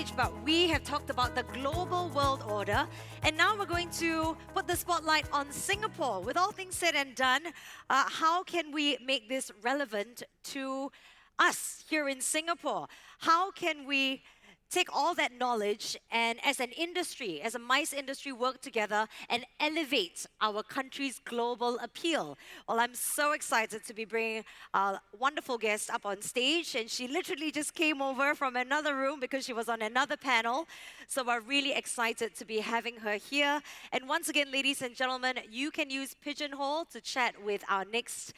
stage, but we have talked about the global world order, and now we're going to put the spotlight on Singapore. With all things said and done, how can we make this relevant to us here in Singapore? How can we take all that knowledge and as an industry, as a MICE industry, work together and elevate our country's global appeal? Well, I'm so excited to be bringing a wonderful guest up on stage, and she literally just came over from another room because she was on another panel. So we're really excited to be having her here. And once again, ladies and gentlemen, you can use Pigeonhole to chat with our next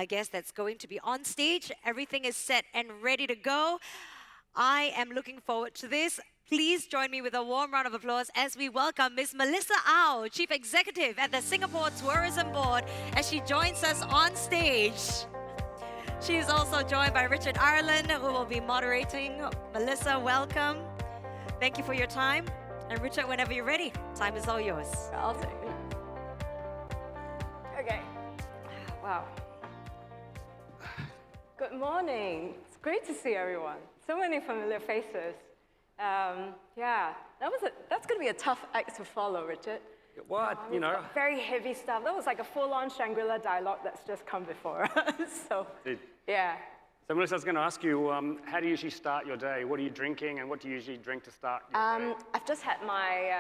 guest that's going to be on stage. Everything is set and ready to go. I am looking forward to this. Please join me with a warm round of applause as we welcome Ms. Melissa Au, Chief Executive at the Singapore Tourism Board, as she joins us on stage. She is also joined by Richard Ireland, who will be moderating. Melissa, welcome. Thank you for your time. And Richard, whenever you're ready, time is all yours. I'll take it. Okay. Wow. Good morning. It's great to see everyone. So many familiar faces. Yeah, that's going to be a tough act to follow, Richard. What? You know. Very heavy stuff. That was like a full-on Shangri-La dialogue that's just come before us. So, yeah. So Melissa, I was going to ask you, how do you usually start your day? What are you drinking, and what do you usually drink to start your day? I've just had my,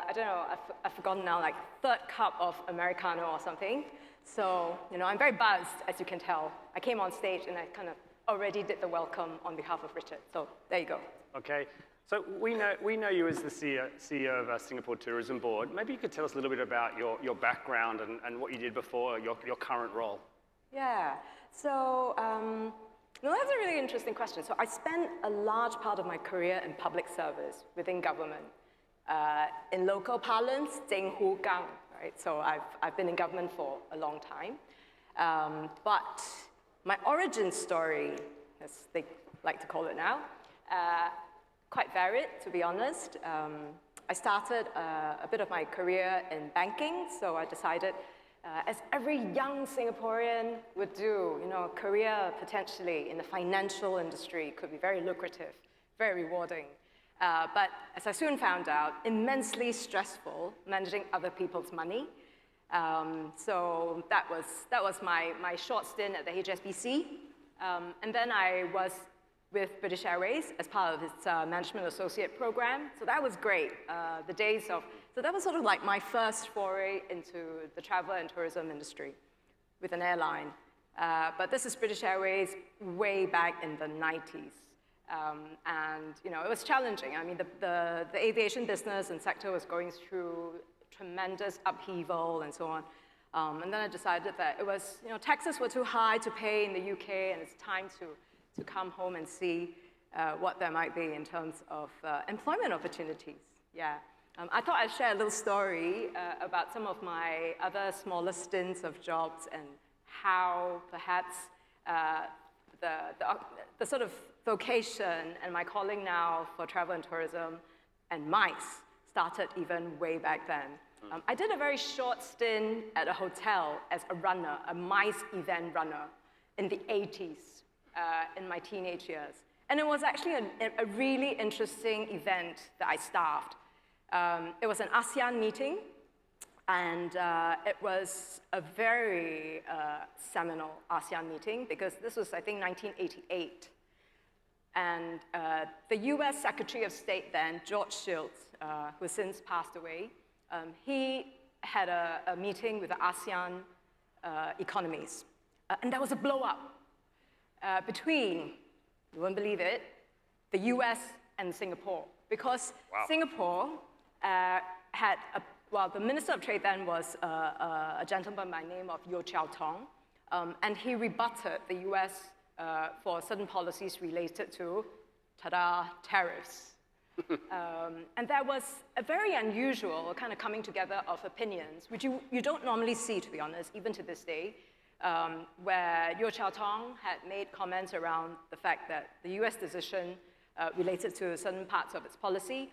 I don't know, I've forgotten now, like third cup of Americano or something. So, you know, I'm very buzzed, as you can tell. I came on stage and I kind of already did the welcome on behalf of Richard. So there you go. Okay. So we know you as the CEO of Singapore Tourism Board. Maybe you could tell us a little bit about your background and what you did before your current role. Yeah. So that's a really interesting question. So I spent a large part of my career in public service within government. In local parlance, 政府岗, right? So I've been in government for a long time. But my origin story, as they like to call it now, quite varied, to be honest. I started a bit of my career in banking, so I decided, as every young Singaporean would do, you know, a career potentially in the financial industry could be very lucrative, very rewarding. But as I soon found out, immensely stressful managing other people's money. So that was my short stint at the HSBC. And then I was with British Airways as part of its Management Associate program. So that was great. So that was sort of like my first foray into the travel and tourism industry with an airline. But this is British Airways way back in the 90s. And, you know, it was challenging. I mean, the aviation business and sector was going through tremendous upheaval and so on. And then I decided that it was, you know, taxes were too high to pay in the UK, and it's time to come home and see what there might be in terms of employment opportunities. Yeah. I thought I'd share a little story about some of my other smaller stints of jobs and how perhaps the sort of vocation and my calling now for travel and tourism and MICE started even way back then. I did a very short stint at a hotel as a runner, a MICE event runner in the 80s in my teenage years. And it was actually a really interesting event that I staffed. It was an ASEAN meeting, and it was a very seminal ASEAN meeting because this was, I think, 1988. And the US Secretary of State then, George Shultz, who has since passed away, he had a meeting with the ASEAN economies. And there was a blow-up between, you won't believe it, the US and Singapore. Because Singapore had, the Minister of Trade then was a gentleman by the name of Yeo Cheow Tong, and he rebutted the US for certain policies related to, tariffs. And there was a very unusual kind of coming together of opinions, which you don't normally see, to be honest, even to this day, where Yeo Cheow Tong had made comments around the fact that the US decision related to certain parts of its policy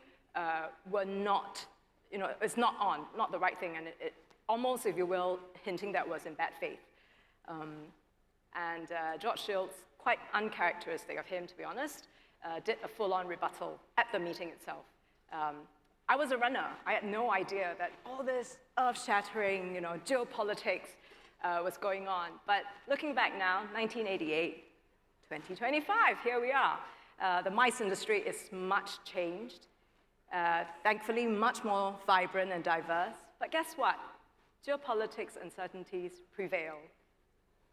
were not, you know, it's not the right thing, and it almost, if you will, hinting that was in bad faith. And George Shultz, quite uncharacteristic of him, to be honest, did a full-on rebuttal at the meeting itself. I was a runner. I had no idea that all this earth-shattering, geopolitics was going on. But looking back now, 1988, 2025, here we are. The MICE industry is much changed. Thankfully, much more vibrant and diverse. But guess what? Geopolitics uncertainties prevail,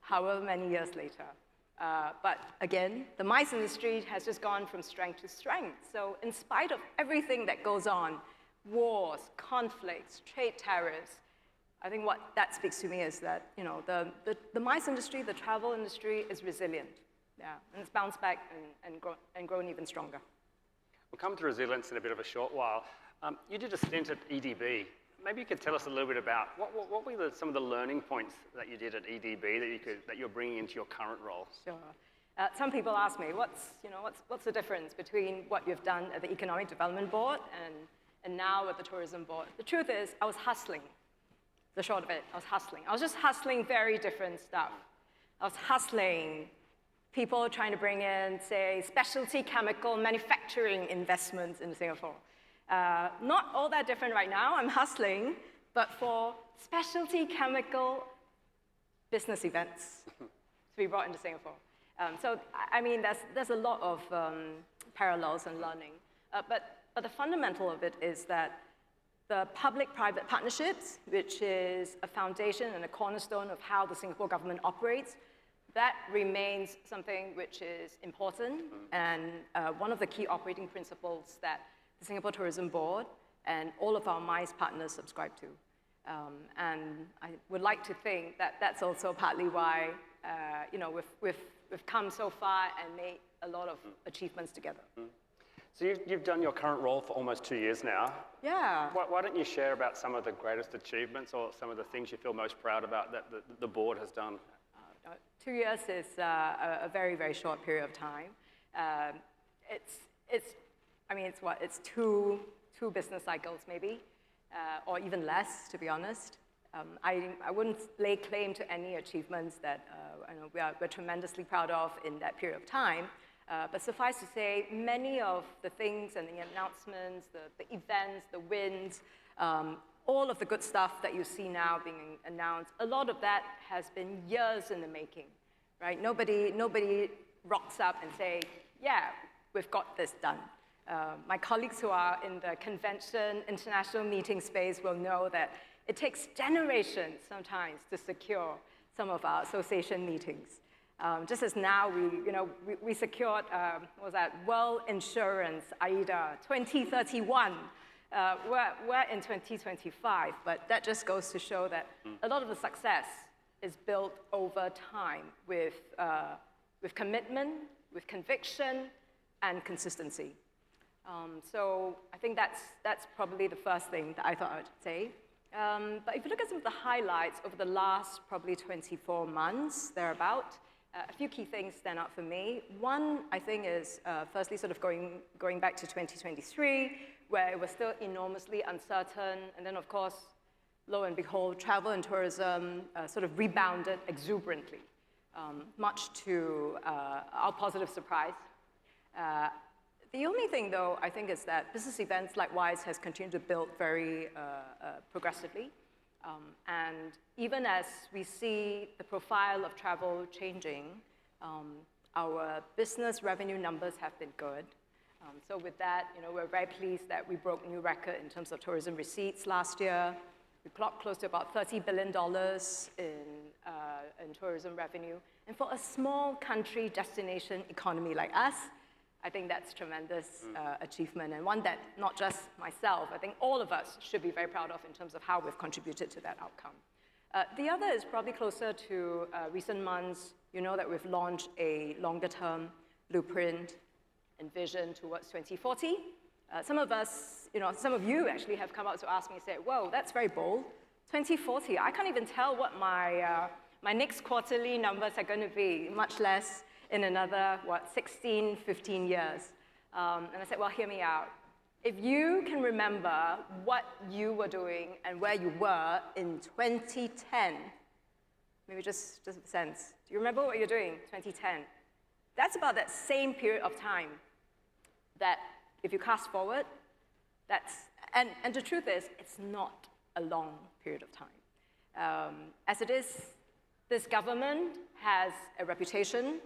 however many years later. But again, the MICE industry has just gone from strength to strength. So in spite of everything that goes on, wars, conflicts, trade tariffs, I think what that speaks to me is that the MICE industry, the travel industry, is resilient. Yeah, and it's bounced back and grown even stronger. We'll come to resilience in a bit of a short while. You did a stint at EDB. Maybe you could tell us a little bit about what were some of the learning points that you did at EDB that you're bringing into your current role? Sure. Some people ask me, what's the difference between what you've done at the Economic Development Board and now at the Tourism Board? The truth is, I was hustling. The short of it, I was hustling. I was just hustling very different stuff. I was hustling people trying to bring in, say, specialty chemical manufacturing investments in Singapore. Not all that different right now. I'm hustling, but for specialty chemical business events to be brought into Singapore. So, I mean, there's a lot of parallels and learning. But the fundamental of it is that the public-private partnerships, which is a foundation and a cornerstone of how the Singapore government operates, that remains something which is important and one of the key operating principles that the Singapore Tourism Board and all of our MICE partners subscribe to. And I would like to think that that's also partly why we've come so far and made a lot of achievements together. So you've done your current role for almost 2 years now. Yeah. Why don't you share about some of the greatest achievements or some of the things you feel most proud about that the board has done? 2 years is a very, very short period of time. It's two business cycles maybe, or even less, to be honest. I wouldn't lay claim to any achievements that we're tremendously proud of in that period of time. But suffice to say, many of the things and the announcements, the events, the wins, all of the good stuff that you see now being announced, a lot of that has been years in the making, right? Nobody rocks up and say, yeah, we've got this done. My colleagues who are in the convention, international meeting space will know that it takes generations sometimes to secure some of our association meetings. Just as now we secured, World Insurance, AIDA, 2031. We're in 2025, but that just goes to show that a lot of the success is built over time with commitment, with conviction, and consistency. So I think that's probably the first thing that I thought I would say. But if you look at some of the highlights over the last probably 24 months, thereabout, a few key things stand out for me. One, I think, is firstly sort of going back to 2023, where it was still enormously uncertain. And then, of course, lo and behold, travel and tourism sort of rebounded exuberantly, much to our positive surprise. The only thing, though, I think, is that business events, likewise, has continued to build very progressively. And even as we see the profile of travel changing, our business revenue numbers have been good. So with that, we're very pleased that we broke a new record in terms of tourism receipts last year. We clocked close to about $30 billion in tourism revenue. And for a small country destination economy like us, I think that's tremendous achievement, and one that not just myself, I think all of us should be very proud of in terms of how we've contributed to that outcome. The other is probably closer to recent months. You know that we've launched a longer-term blueprint and vision towards 2040. Some of you actually have come up to ask me and say, whoa, that's very bold. 2040, I can't even tell what my next quarterly numbers are going to be, much less in another, 16, 15 years. And I said, well, hear me out. If you can remember what you were doing and where you were in 2010, maybe just a sense. Do you remember what you're doing, 2010? That's about that same period of time. that if you cast forward, and the truth is, it's not a long period of time. As it is, this government has a reputation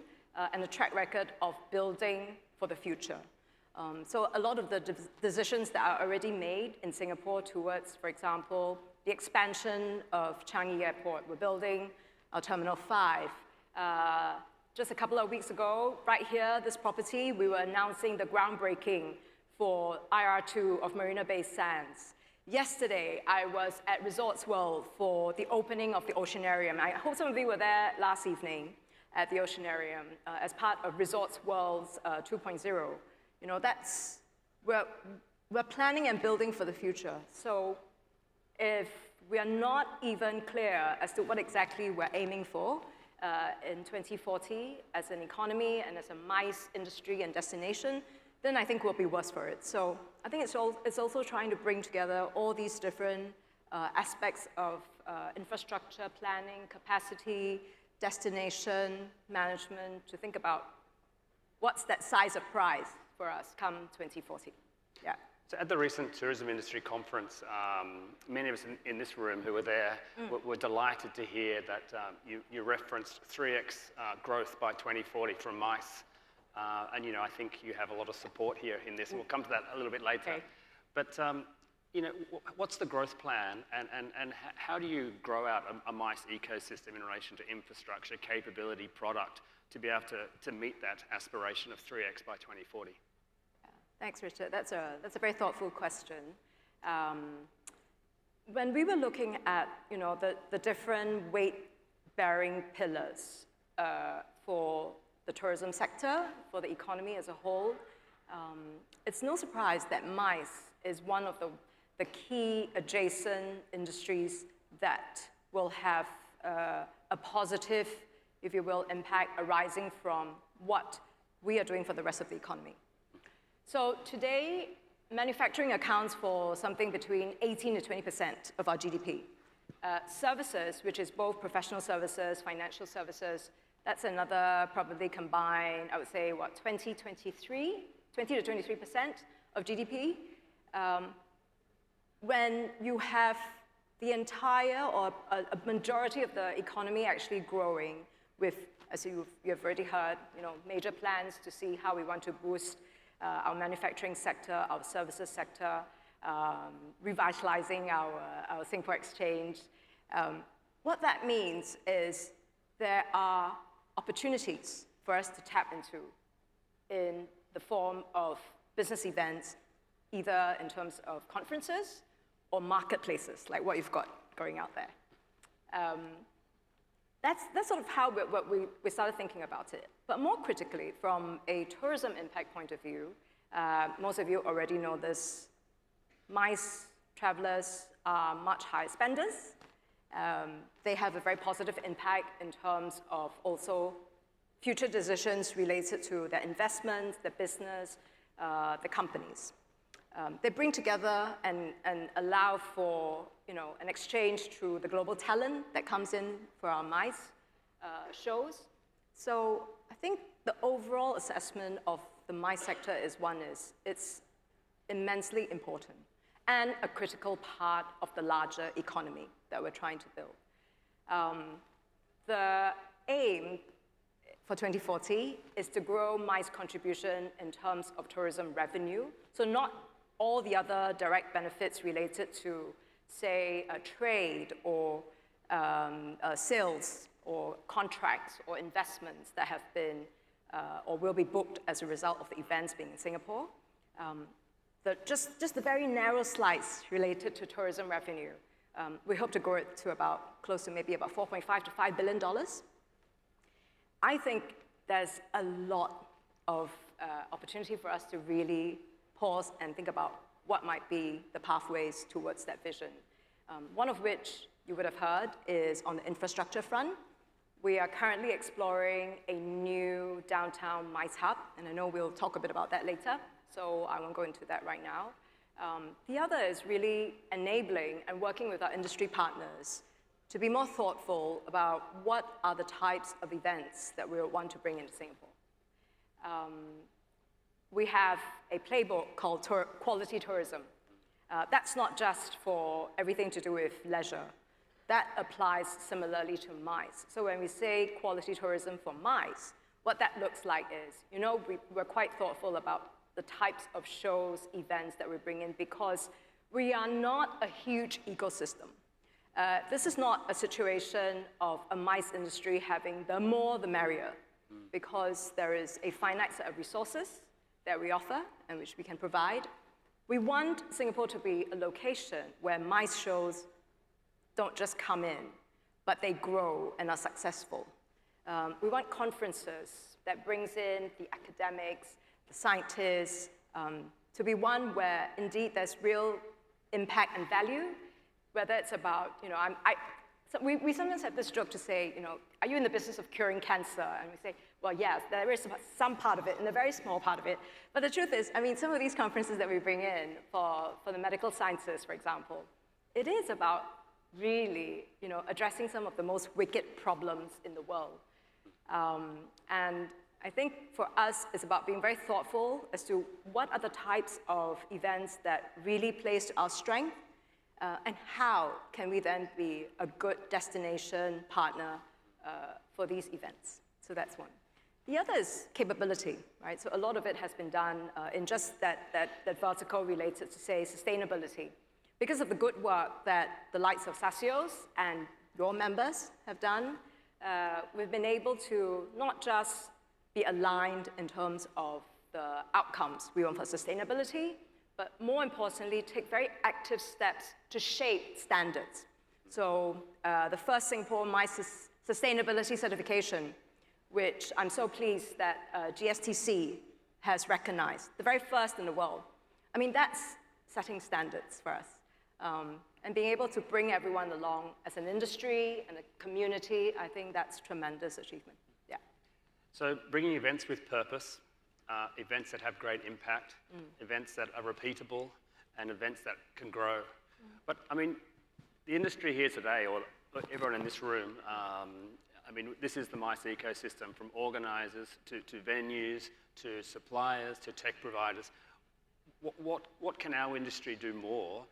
and a track record of building for the future. So a lot of the decisions that are already made in Singapore towards, for example, the expansion of Changi Airport. We're building our Terminal 5. Just a couple of weeks ago, right here, this property, we were announcing the groundbreaking for IR2 of Marina Bay Sands. Yesterday, I was at Resorts World for the opening of the Oceanarium. I hope some of you were there last evening at the Oceanarium as part of Resorts World's 2.0. You know, we're planning and building for the future. So if we are not even clear as to what exactly we're aiming for in 2040 as an economy and as a MICE industry and destination, then I think we'll be worse for it. So I think it's also trying to bring together all these different aspects of infrastructure planning, capacity, destination, management, to think about what's that size of prize for us come 2040. Yeah. So at the recent tourism industry conference, many of us in this room who were there were delighted to hear that you referenced 3x growth by 2040 from MICE. And you know, I think you have a lot of support here in this. We'll come to that a little bit later. Okay. But you know, what's the growth plan, and how do you grow out a MICE ecosystem in relation to infrastructure, capability, product, to be able to meet that aspiration of 3x by 2040? Yeah. Thanks, Richard. That's a very thoughtful question. When we were looking at, you know, the different weight-bearing pillars for the tourism sector, for the economy as a whole, it's no surprise that MICE is one of the key adjacent industries that will have a positive, if you will, impact arising from what we are doing for the rest of the economy. So today, manufacturing accounts for something between 18 to 20% of our GDP. Services, which is both professional services, financial services, that's another probably combined, I would say, what, 20 to 23% of GDP. When you have the entire or a majority of the economy actually growing with, as you've already heard, you know, major plans to see how we want to boost our manufacturing sector, our services sector, revitalizing our Singapore Exchange. What that means is there are opportunities for us to tap into in the form of business events, either in terms of conferences or marketplaces, like what you've got going out there. That's sort of how we started thinking about it. But more critically, from a tourism impact point of view, most of you already know this, MICE travelers are much higher spenders. They have a very positive impact in terms of also future decisions related to their investments, their business, the companies. They bring together and allow for, you know, an exchange through the global talent that comes in for our MICE shows. So I think the overall assessment of the MICE sector is it's immensely important and a critical part of the larger economy that we're trying to build. The aim for 2040 is to grow MICE contribution in terms of tourism revenue. So not all the other direct benefits related to, say, a trade or sales or contracts or investments that have been or will be booked as a result of the events being in Singapore. Just the very narrow slice related to tourism revenue. We hope to grow it to close to maybe about $4.5 to $5 billion. I think there's a lot of opportunity for us to really pause and think about what might be the pathways towards that vision. One of which you would have heard is on the infrastructure front. We are currently exploring a new downtown MICE hub, and I know we'll talk a bit about that later, so I won't go into that right now. The other is really enabling and working with our industry partners to be more thoughtful about what are the types of events that we want to bring into Singapore. we have a playbook called quality tourism. That's not just for everything to do with leisure. That applies similarly to MICE. So when we say quality tourism for MICE, what that looks like is, we're quite thoughtful about the types of shows, events that we bring in, because we are not a huge ecosystem. This is not a situation of a MICE industry having the more the merrier, because there is a finite set of resources that we offer and which we can provide. We want Singapore to be a location where MICE shows don't just come in, but they grow and are successful. We want conferences that brings in the academics, the scientists, to be one where indeed there's real impact and value, whether it's about, so we sometimes have this joke to say, are you in the business of curing cancer? And we say, well, yes, there is some part of it, and a very small part of it. But the truth is, some of these conferences that we bring in for the medical sciences, for example, it is about really, addressing some of the most wicked problems in the world. And I think for us, it's about being very thoughtful as to what are the types of events that really plays to our strength, and how can we then be a good destination partner for these events. So that's one. The other is capability, right? So a lot of it has been done in just that vertical related to, say, sustainability. Because of the good work that the likes of SACEOS and your members have done, we've been able to not just be aligned in terms of the outcomes we want for sustainability, but more importantly, take very active steps to shape standards. So the first Singapore MICE sustainability certification, which I'm so pleased that GSTC has recognized, the very first in the world. That's setting standards for us. And being able to bring everyone along as an industry and a community, I think that's tremendous achievement. Yeah. So bringing events with purpose, events that have great impact, events that are repeatable, and events that can grow. But the industry here today, or everyone in this room, this is the MICE ecosystem, from organisers to venues, to suppliers, to tech providers. What can our industry do more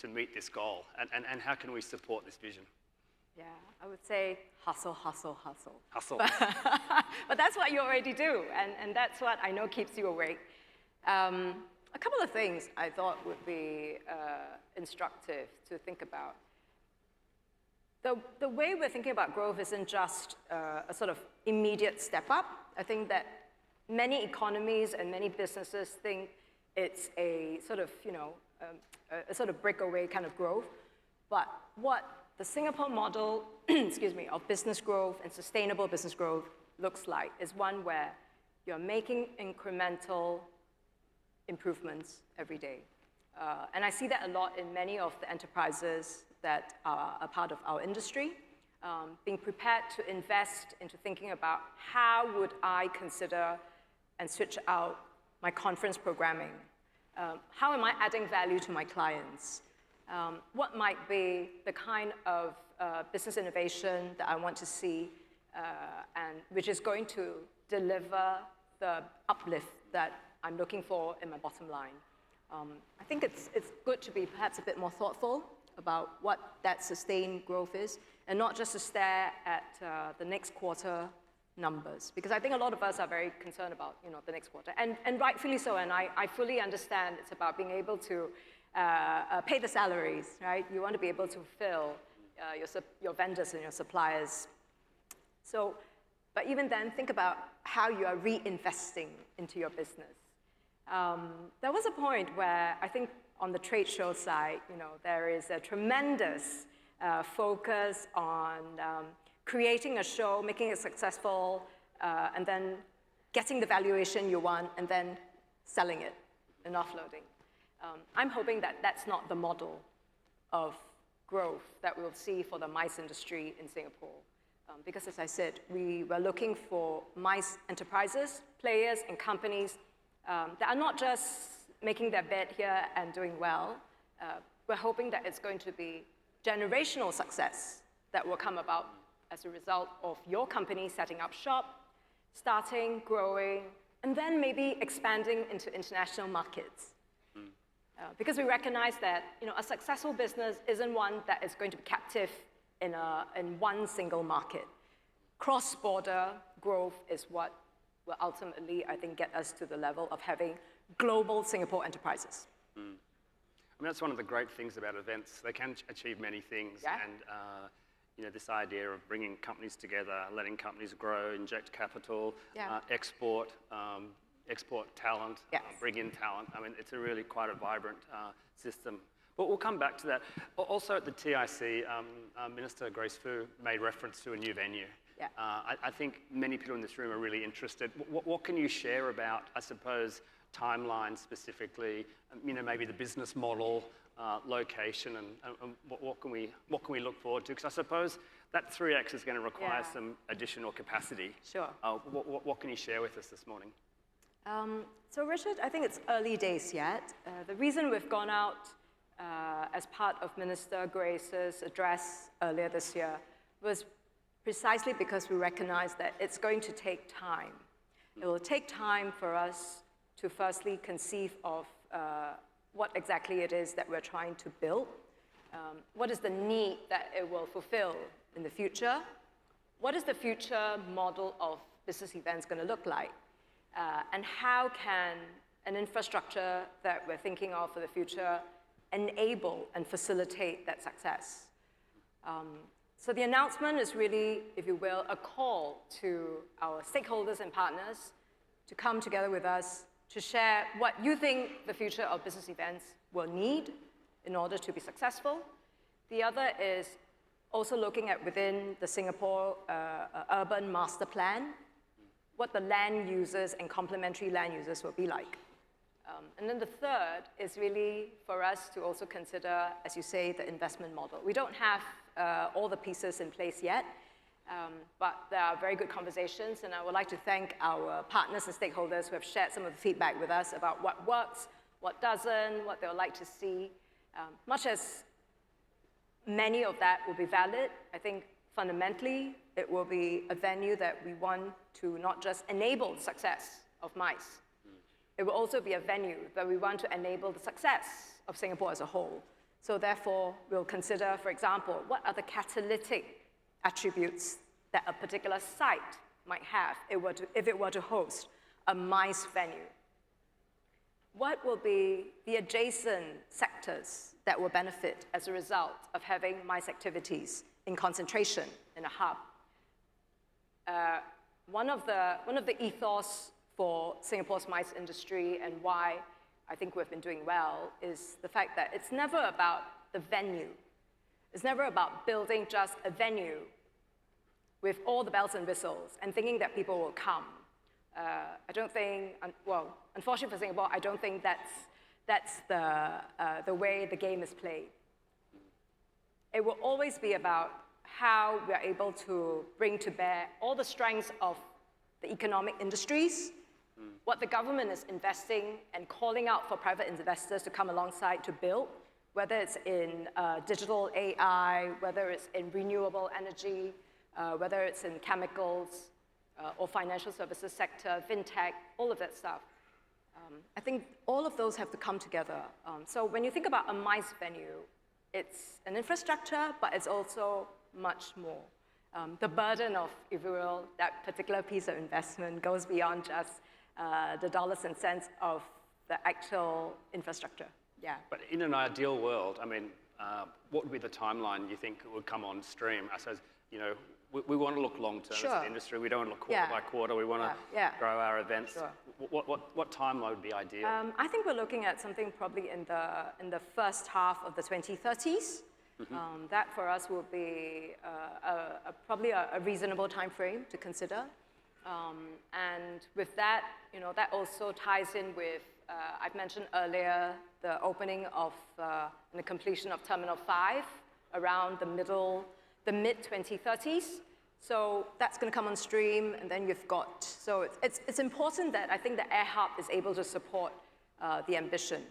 to meet this goal? And how can we support this vision? Yeah, I would say hustle, hustle, hustle. Hustle. But that's what you already do, and that's what I know keeps you awake. A couple of things I thought would be instructive to think about. The way we're thinking about growth isn't just a sort of immediate step up. I think that many economies and many businesses think it's a sort of, a sort of breakaway kind of growth. But what the Singapore model, of business growth and sustainable business growth looks like is one where you're making incremental improvements every day. And I see that a lot in many of the enterprises that are a part of our industry, being prepared to invest into thinking about how would I consider and switch out my conference programming? How am I adding value to my clients? What might be the kind of business innovation that I want to see, and which is going to deliver the uplift that I'm looking for in my bottom line? I think it's good to be perhaps a bit more thoughtful about what that sustained growth is, and not just to stare at the next quarter numbers, because I think a lot of us are very concerned about the next quarter, and rightfully so, and I fully understand it's about being able to pay the salaries, right? You want to be able to fill your vendors and your suppliers. So, but even then, think about how you are reinvesting into your business. There was a point where I think on the trade show side, there is a tremendous focus on creating a show, making it successful, and then getting the valuation you want, and then selling it and offloading. I'm hoping that that's not the model of growth that we'll see for the MICE industry in Singapore. Because as I said, we were looking for MICE enterprises, players, and companies that are not just making their bed here and doing well. We're hoping that it's going to be generational success that will come about as a result of your company setting up shop, starting, growing, And then maybe expanding into international markets. Because we recognize that a successful business isn't one that is going to be captive in one single market. Cross-border growth is what will ultimately, I think, get us to the level of having global Singapore enterprises. I mean, that's one of the great things about events. They can achieve many things. Yeah. And this idea of bringing companies together, letting companies grow, inject capital, Yeah. export talent, Yes. bring in talent. I mean, it's a really quite a vibrant system. But we'll come back to that. Also at the TIC, Minister Grace Fu made reference to a new venue. Yeah. I think many people in this room are really interested. What can you share about, I suppose, timeline specifically, maybe the business model, location, and what can we look forward to? Because I suppose that 3X is going to require Yeah. some additional capacity. Sure. What can you share with us this morning? So Richard, I think it's early days yet. The reason we've gone out as part of Minister Grace's address earlier this year was precisely because we recognize that it's going to take time. It will take time for us to firstly conceive of what exactly it is that we're trying to build. What is the need that it will fulfill in the future? What is the future model of business events going to look like? And how can an infrastructure that we're thinking of for the future enable and facilitate that success? So the announcement is really, if you will, a call to our stakeholders and partners to come together with us to share what you think the future of business events will need in order to be successful. The other is also looking at within the Singapore urban master plan, what the land users and complementary land users will be like. And then the third is really for us to also consider, as you say, the investment model. We don't have all the pieces in place yet, but there are very good conversations, and I would like to thank our partners and stakeholders who have shared some of the feedback with us about what works, what doesn't, what they would like to see. Much as many of that will be valid, I think fundamentally it will be a venue that we want to not just enable the success of MICE, it will also be a venue that we want to enable the success of Singapore as a whole. So therefore, we'll consider, for example, what are the catalytic attributes that a particular site might have if it were to host a MICE venue. What will be the adjacent sectors that will benefit as a result of having MICE activities in concentration in a hub? One of the ethos for Singapore's MICE industry and why I think we've been doing well is the fact that it's never about the venue. It's never about building just a venue with all the bells and whistles and thinking that people will come. I don't think, well, unfortunately for Singapore, I don't think that's the way the game is played. It will always be about how we are able to bring to bear all the strengths of the economic industries, what the government is investing and calling out for private investors to come alongside to build, whether it's in digital AI, whether it's in renewable energy, whether it's in chemicals or financial services sector, fintech, all of that stuff. I think all of those have to come together. So when you think about a MICE venue, it's an infrastructure, but it's also much more. The burden of, if you will, that particular piece of investment goes beyond just the dollars and cents of the actual infrastructure. Yeah. But in an ideal world, I mean, what would be the timeline you think would come on stream? I suppose, we want to look long term as an industry. We don't want to look quarter by quarter. We want to grow our events. Sure. What timeline would be ideal? I think we're looking at something probably in the first half of the 2030s. That for us will be probably a reasonable time frame to consider. And with that, that also ties in with, I've mentioned earlier, the opening of and the completion of Terminal 5 around the mid-2030s. So that's going to come on stream, and then you've got, so it's important that I think the Air Hub is able to support the ambition.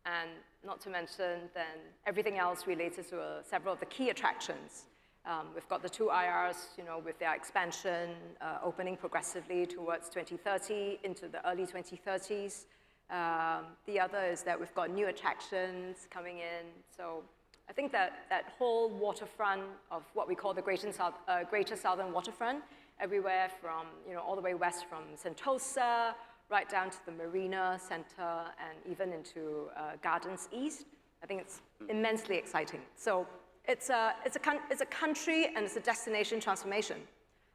And not to mention then everything else related to several of the key attractions We've got the two IRs, with their expansion opening progressively towards 2030 into the early 2030s. The other is that we've got new attractions coming in. So I think that whole waterfront of what we call the Greater Southern Waterfront, everywhere from, all the way west from Sentosa, right down to the Marina Center, and even into Gardens East. I think it's immensely exciting. So it's a country and it's a destination transformation,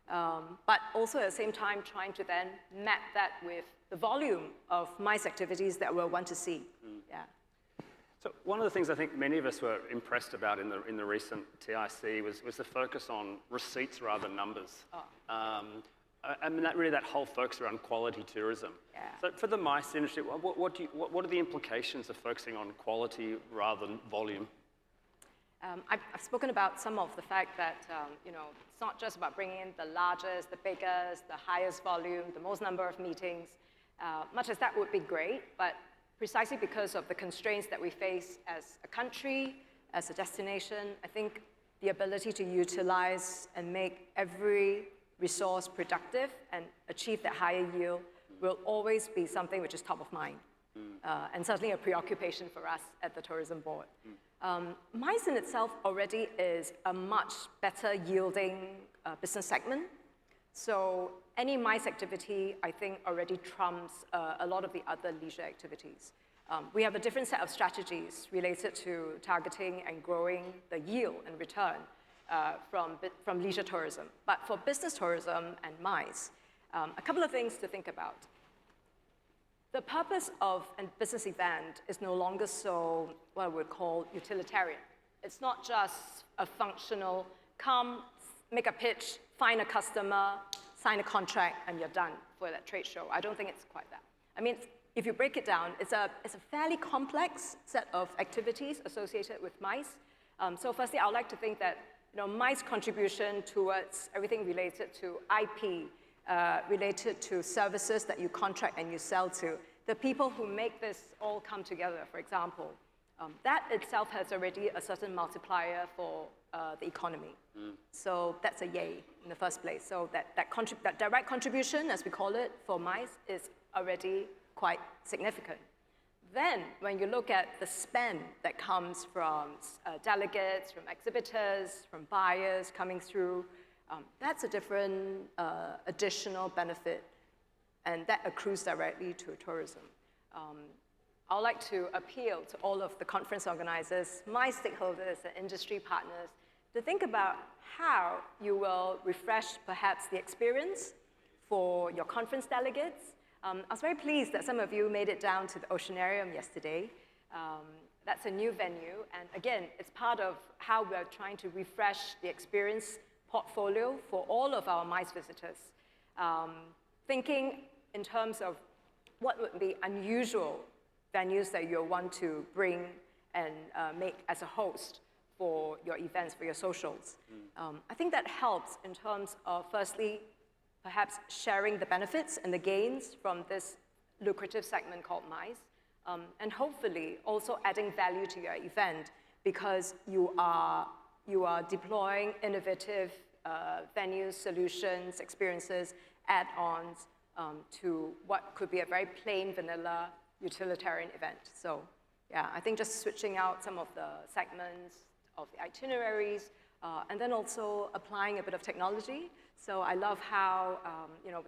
but also at the same time trying to then map that with the volume of MICE activities that we'll want to see. Yeah. So one of the things I think many of us were impressed about in the recent TIC was the focus on receipts rather than numbers. I mean, that whole focus around quality tourism. Yeah. So for the MICE industry, what are the implications of focusing on quality rather than volume? I've spoken about some of the fact that, it's not just about bringing in the largest, the biggest, the highest volume, the most number of meetings, much as that would be great, but precisely because of the constraints that we face as a country, as a destination, I think the ability to utilize and make every resource productive and achieve that higher yield will always be something which is top of mind, and certainly a preoccupation for us at the Tourism Board. MICE in itself already is a much better yielding business segment. So any MICE activity, I think, already trumps a lot of the other leisure activities. We have a different set of strategies related to targeting and growing the yield and return from leisure tourism. But for business tourism and MICE, a couple of things to think about. The purpose of a business event is no longer so what we would call utilitarian. It's not just a functional, come, make a pitch, find a customer, sign a contract, and you're done for that trade show. I don't think it's quite that. I mean, if you break it down, it's a fairly complex set of activities associated with MICE. So firstly, I would like to think that MICE contribution towards everything related to IP, related to services that you contract and you sell to, the people who make this all come together, for example, that itself has already a certain multiplier for the economy. So that's a yay in the first place. So that direct contribution, as we call it, for MICE is already quite significant. Then, when you look at the spend that comes from delegates, from exhibitors, from buyers coming through, that's a different additional benefit, and that accrues directly to tourism. I would like to appeal to all of the conference organizers, my stakeholders and industry partners, to think about how you will refresh perhaps the experience for your conference delegates. I was very pleased that some of you made it down to the Oceanarium yesterday. That's a new venue, and again, it's part of how we're trying to refresh the experience portfolio for all of our MICE visitors. Thinking in terms of what would be unusual venues that you'll want to bring and make as a host for your events, for your socials. I think that helps in terms of, firstly, perhaps sharing the benefits and the gains from this lucrative segment called MICE, and hopefully also adding value to your event because you are deploying innovative venues, solutions, experiences, add-ons to what could be a very plain vanilla utilitarian event. So yeah, I think just switching out some of the segments of the itineraries, and then also applying a bit of technology. So I love how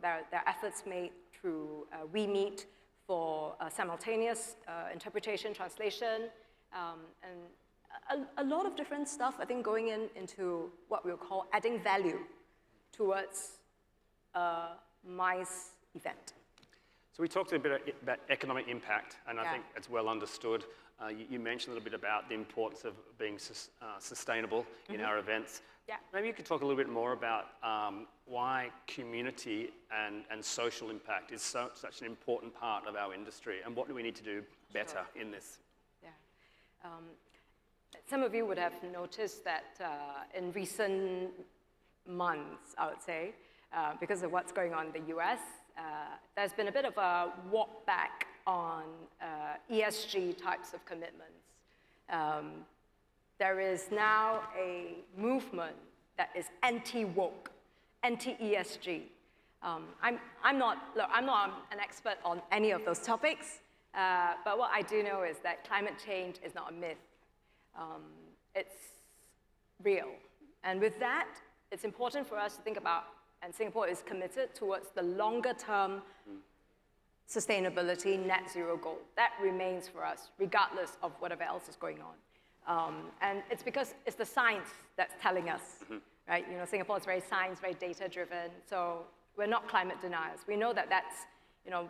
there are efforts made through WeMeet for simultaneous interpretation, translation, and a lot of different stuff, I think, going into what we'll call adding value towards a MICE event. So we talked a bit about economic impact, and I think it's well understood. You mentioned a little bit about the importance of being sustainable in our events. Yeah. Maybe you could talk a little bit more about why community and social impact is such an important part of our industry, and what do we need to do better in this? Yeah. Some of you would have noticed that in recent months, I would say, because of what's going on in the US, there's been a bit of a walk back on ESG types of commitments. There is now a movement that is anti-woke, anti-ESG. I'm not an expert on any of those topics, but what I do know is that climate change is not a myth. It's real. And with that, it's important for us to think about, and Singapore is committed towards the longer term sustainability net zero goal. That remains for us, regardless of whatever else is going on. And it's because it's the science that's telling us, right? You know, Singapore is very science, very data driven, so we're not climate deniers. We know that that's, you know,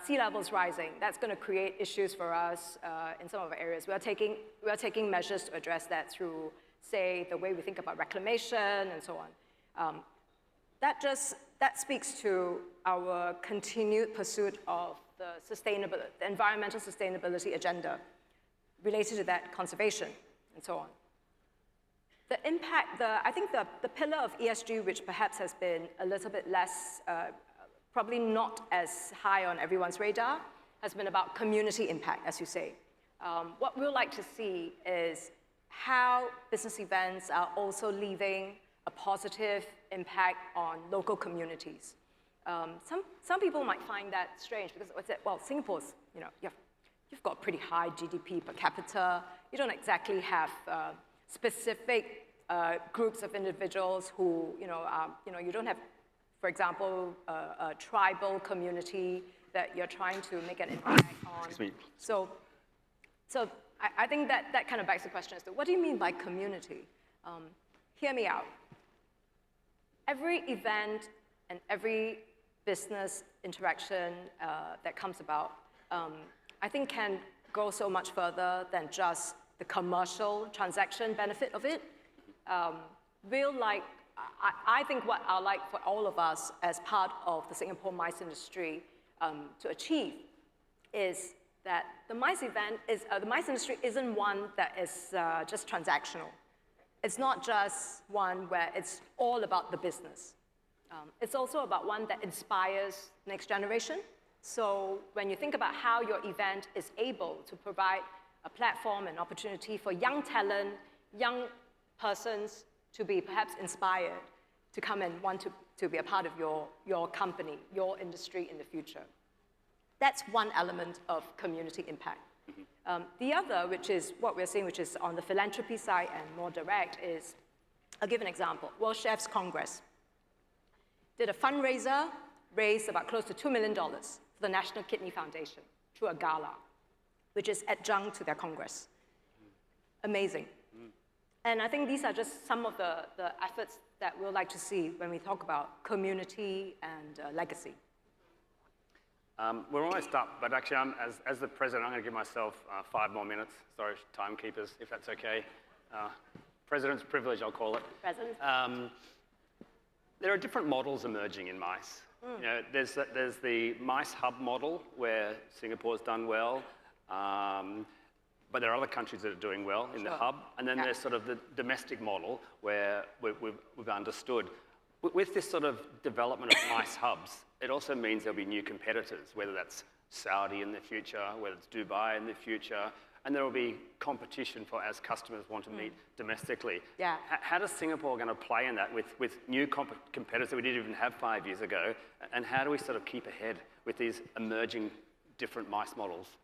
sea levels rising. That's going to create issues for us in some of our areas. We are taking measures to address that through, say, the way we think about reclamation and so on. That speaks to our continued pursuit of the environmental sustainability agenda related to that conservation and so on. The impact, I think the pillar of ESG, which perhaps has been a little bit less, probably not as high on everyone's radar, has been about community impact, as you say. What we'd like to see is how business events are also leaving a positive impact on local communities. Some people might find that strange because, well, Singapore's, you know, you've got pretty high GDP per capita. You don't exactly have specific groups of individuals who, you don't have, for example, a tribal community that you're trying to make an impact on. So I think that kind of begs the question as to what do you mean by community? Hear me out. Every event and every business interaction that comes about, I think can go so much further than just the commercial transaction benefit of it. I think what I like for all of us as part of the Singapore MICE industry to achieve is that the MICE industry isn't one that is just transactional. It's not just one where it's all about the business. It's also about one that inspires next generation. So when you think about how your event is able to provide a platform and opportunity for young talent, young persons to be perhaps inspired to come and want to be a part of your company, your industry in the future. That's one element of community impact. The other, which is what we're seeing, which is on the philanthropy side and more direct, is, I'll give an example. World Chefs Congress did a fundraiser, raised about close to $2 million for the National Kidney Foundation through a gala, which is adjunct to their Congress. Amazing. And I think these are just some of the efforts that we'd like to see when we talk about community and legacy. We're almost up, but actually, as the president, I'm going to give myself 5 more minutes. Sorry, timekeepers, if that's okay. President's privilege, I'll call it. President. There are different models emerging in MICE. You know, there's the MICE hub model where Singapore's done well, but there are other countries that are doing well in the hub. And then there's sort of the domestic model where we've understood. With this sort of development of MICE hubs, it also means there'll be new competitors, whether that's Saudi in the future, whether it's Dubai in the future, and there will be competition for as customers want to meet domestically. Yeah. How does Singapore going to play in that with new competitors that we didn't even have 5 years ago, and how do we sort of keep ahead with these emerging different MICE models?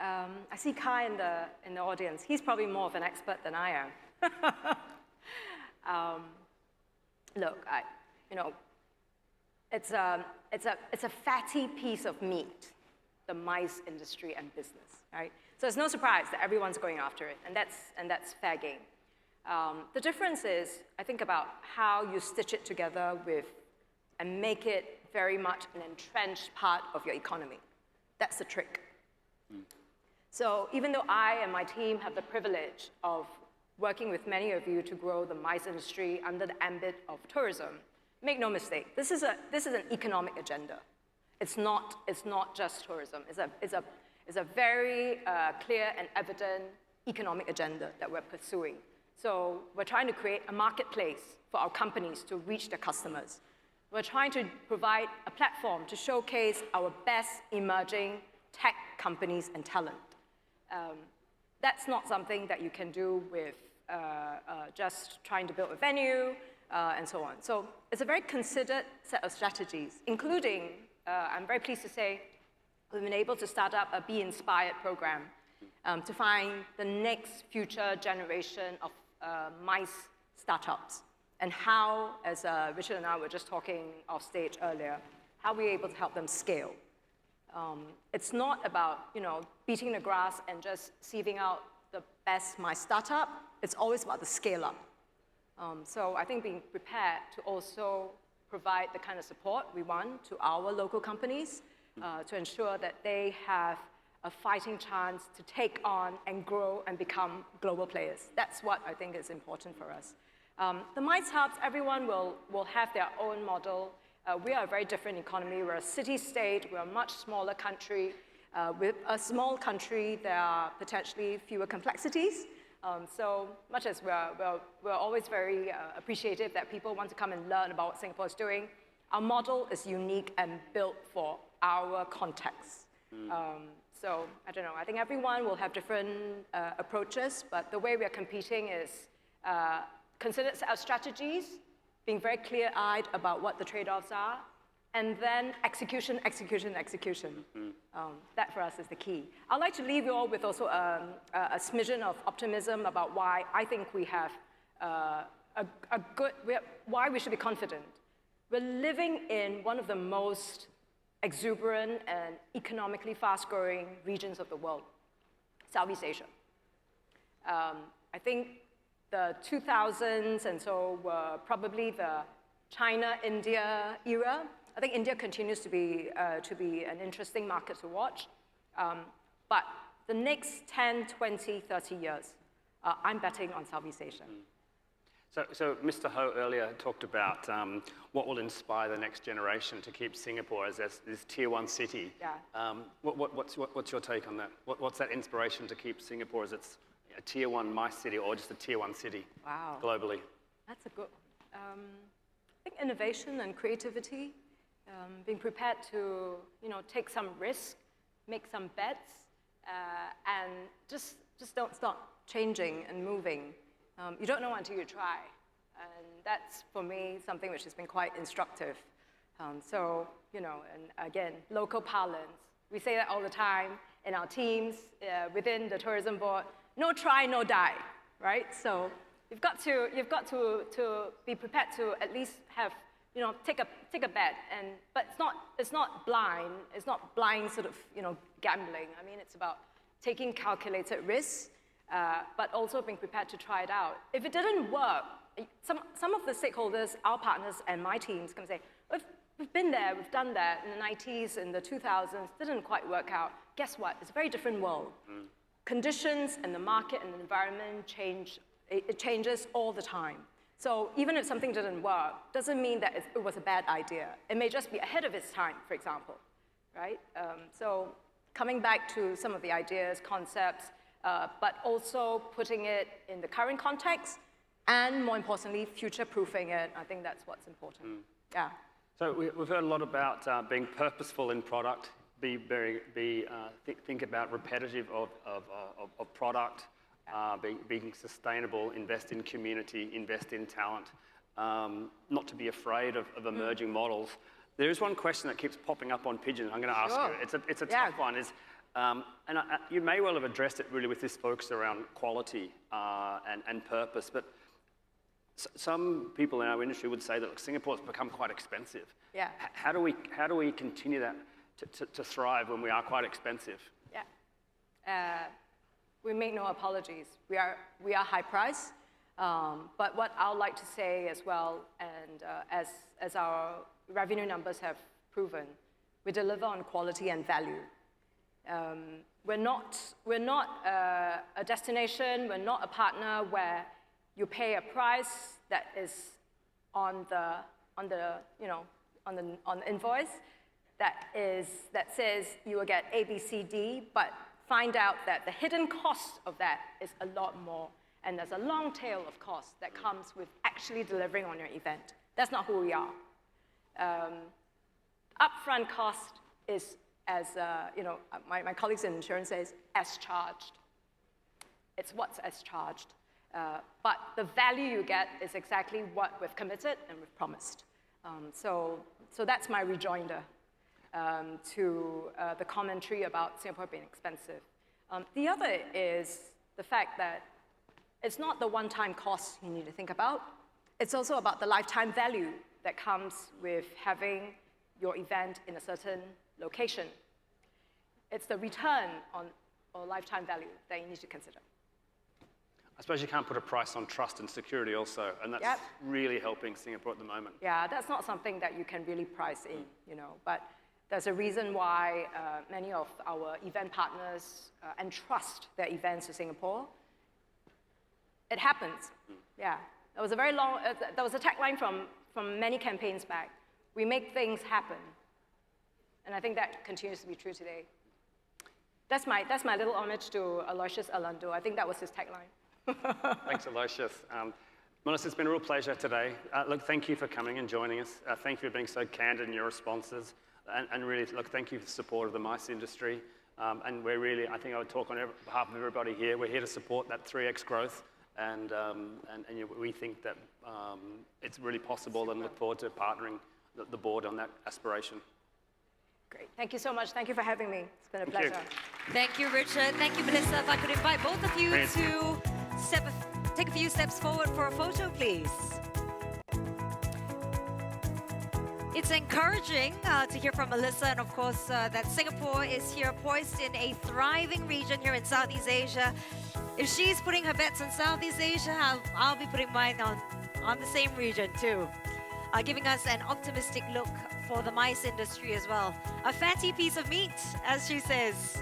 I see Kai in the audience. He's probably more of an expert than I am. Look, it's a fatty piece of meat, the MICE industry and business, right? So it's no surprise that everyone's going after it, and that's fair game. The difference is, I think, about how you stitch it together and make it very much an entrenched part of your economy. That's the trick. So even though I and my team have the privilege of working with many of you to grow the MICE industry under the ambit of tourism, make no mistake, this is an economic agenda. It's not just tourism. It's a very clear and evident economic agenda that we're pursuing. So we're trying to create a marketplace for our companies to reach their customers. We're trying to provide a platform to showcase our best emerging tech companies and talent. That's not something that you can do with just trying to build a venue and so on. So it's a very considered set of strategies, including, I'm very pleased to say, we've been able to start up a Be Inspired program to find the next future generation of MICE startups, and how, as Richard and I were just talking off stage earlier, how we're able to help them scale. It's not about, beating the grass and just sieving out the best MICE startup. It's always about the scale up. So I think being prepared to also provide the kind of support we want to our local companies to ensure that they have a fighting chance to take on and grow and become global players. That's what I think is important for us. The MICE hubs, everyone will have their own model. We are a very different economy. We're a city-state. We're a much smaller country. With a small country, there are potentially fewer complexities. So much as we're always very appreciative that people want to come and learn about what Singapore is doing, our model is unique and built for our context. So I don't know. I think everyone will have different approaches, but the way we are competing is considered set of strategies, being very clear-eyed about what the trade-offs are, and then execution, execution, execution. That for us is the key. I'd like to leave you all with also a smidgen of optimism about why I think we have why we should be confident. We're living in one of the most exuberant and economically fast-growing regions of the world, Southeast Asia. I think the 2000s and so were probably the China-India era. I think India continues to be an interesting market to watch. But the next 10, 20, 30 years, I'm betting on Southeast Asia. So Mr. Ho earlier talked about what will inspire the next generation to keep Singapore as this tier one city. Yeah. What's your take on that? What's that inspiration to keep Singapore as it's a tier one MICE city or just a tier one city globally? That's a good one. I think innovation and creativity, being prepared to take some risk, make some bets, and just don't stop changing and moving. You don't know until you try, and that's for me something which has been quite instructive. So and again, local parlance. We say that all the time in our teams within the tourism board. No try, no die, right? So you've got to be prepared to at least have take a bet, but it's not blind. It's not blind sort of gambling. I mean, it's about taking calculated risks, but also being prepared to try it out. If it didn't work, some of the stakeholders, our partners, and my teams can say, we've been there, we've done that in the 90s, in the 2000s, didn't quite work out. Guess what? It's a very different world. Conditions and the market and the environment change. It changes all the time. So even if something didn't work, doesn't mean that it was a bad idea. It may just be ahead of its time, for example, right? So coming back to some of the ideas, concepts, but also putting it in the current context, and more importantly, future-proofing it. I think that's what's important. Yeah. So we've heard a lot about being purposeful in product, think about repetitive of product, being sustainable, invest in community, invest in talent, not to be afraid of emerging models. There is one question that keeps popping up on Pigeon. I'm going to ask you. It's a tough one. You may well have addressed it really with this focus around quality and purpose, but some people in our industry would say that Singapore has become quite expensive. Yeah. How do we continue that to thrive when we are quite expensive? Yeah. We make no apologies. We are high price, but what I would like to say as well, and as our revenue numbers have proven, we deliver on quality and value. We're not a destination. We're not a partner where you pay a price that is on the invoice that says you will get A, B, C, D, but find out that the hidden cost of that is a lot more, and there's a long tail of cost that comes with actually delivering on your event. That's not who we are. Upfront cost is, as my colleagues in insurance says, as charged. It's what's as charged. But the value you get is exactly what we've committed and we've promised. So that's my rejoinder to the commentary about Singapore being expensive. The other is the fact that it's not the one-time cost you need to think about. It's also about the lifetime value that comes with having your event in a certain location. It's the return on or lifetime value that you need to consider. I suppose you can't put a price on trust and security also, and that's really helping Singapore at the moment. Yeah, that's not something that you can really price in, but there's a reason why many of our event partners entrust their events to Singapore. It happens. Yeah, there was a very long, there was a tagline from many campaigns back. We make things happen. And I think that continues to be true today. That's my little homage to Aloysius Alando. I think that was his tagline. Thanks, Aloysius. Melissa, it's been a real pleasure today. Look, thank you for coming and joining us. Thank you for being so candid in your responses. And really, look, thank you for the support of the MICE industry. And we're really, I think I would talk on behalf of everybody here. We're here to support that 3x growth. And we think that it's really possible and look forward to partnering the board on that aspiration. Great. Thank you so much. Thank you for having me. It's been a Thank pleasure. Thank you, Richard. Thank you, Melissa. If I could invite both of you to take a few steps forward for a photo, please. It's encouraging to hear from Melissa, and of course that Singapore is here poised in a thriving region here in Southeast Asia. If she's putting her bets on Southeast Asia, I'll be putting mine on the same region too. Giving us an optimistic look for the MICE industry as well. A fatty piece of meat, as she says.